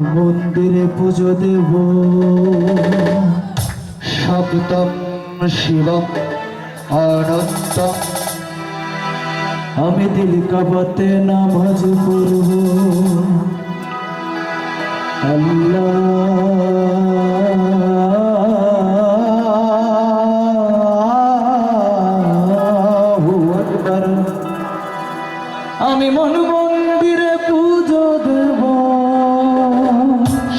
মন্দিরে পুজো দেব সপ্তম শিবম অনন্তম। আমি দিল কাবাতে নামাজ পড়ব আল্লাহু আকবার। আমি মন মন্দিরে পুজো দেব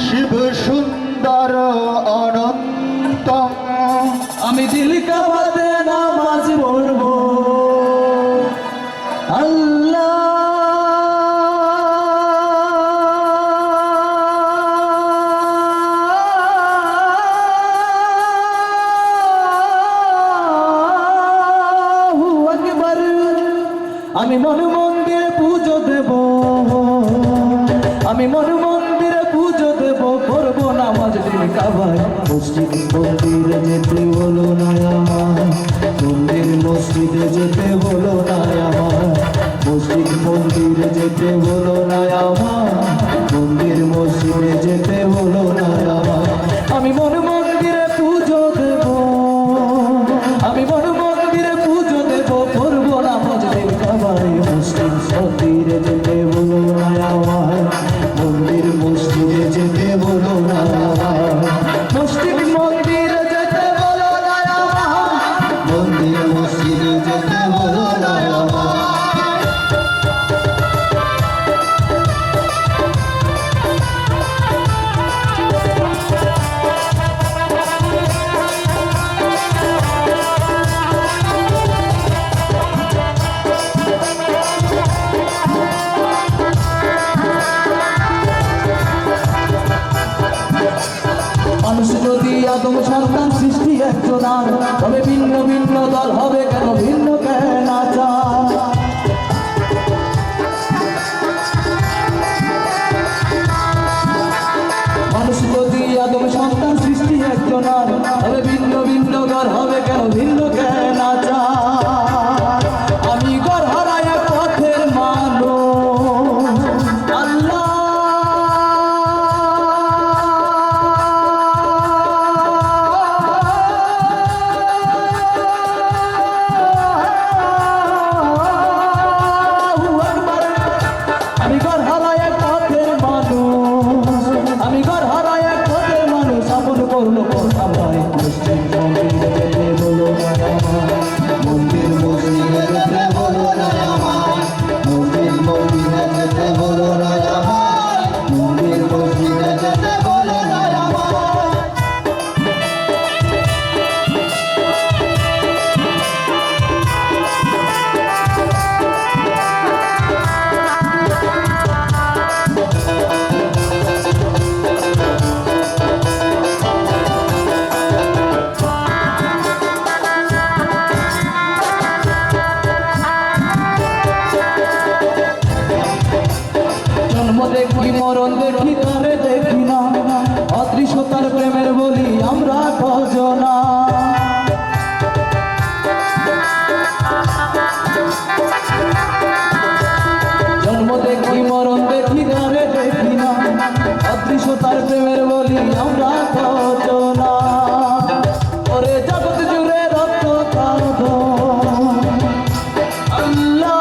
শিব সুন্দর অনন্তম। আমি দিল কাবাতে নামাজ পড়ব আল্লাহু আকবার। আমি মন মন্দিরে পুজো দেব, আমি মন মন্দিরে পুজো দেব, করব নামাজ দিল কাবায়। মসজিদ মন্দিরে যেতে হলো না আমার, মন্দির মসজিদে যেতে হলো না আমার, মসজিদ মন্দিরে যেতে হলো না আমার, মন্দির মসজিদে যেতে হলো না আমার। আমি মন মন্দিরে পুজো দেব, আমি মন মন্দিরে পুজো দেব, করব নামাজ দিল কাবায়। মসজিদ মন্দিরে যেতে হলো না আমার, মন্দির মসজিদে যেতে হলো না আমার, মসজিদ মন্দিরে যেতে হলো না আমার, মন্দির মসজিদে যেতে হলো না আমার। মানুষ যদি আদম সন্তান সৃষ্টি একজন, আর তবে ভিন্ন ভিন্ন দল হবে কেন, ভিন্ন কেন আচার। মানুষ যদি আদম সন্তান সৃষ্টি একজন, আর তবে ভিন্ন ভিন্ন দল হবে কেন, ভিন্ন কেন আচার। আমি ঘর হারায় পথের মানুষ আল্লাহ দেখি মরণ দেখি তরে দেখি না, অদৃশ্যতার প্রেমের বলি আমরা কজনা। জন্ম দেখি মরণ দেখি তরে দেখি না, অদৃশ্যতার প্রেমের বলি আমরা কজনা। ওরে জগৎ জুড়ে রক্ত কাঁদো আল্লাহ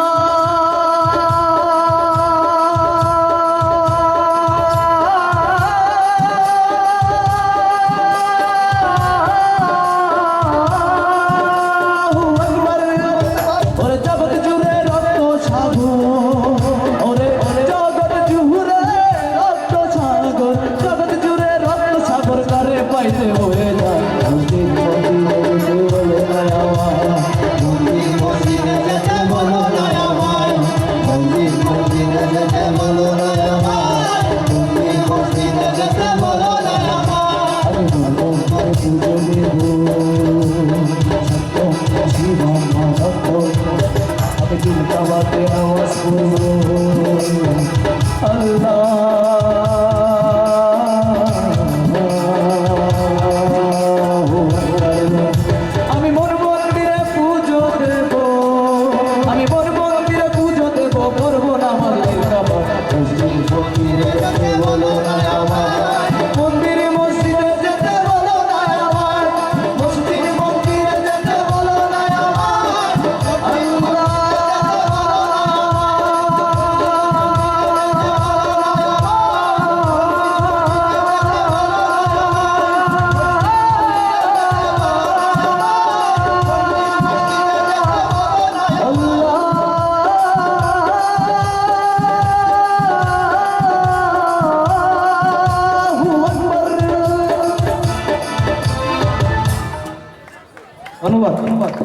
ধন্যবাদ।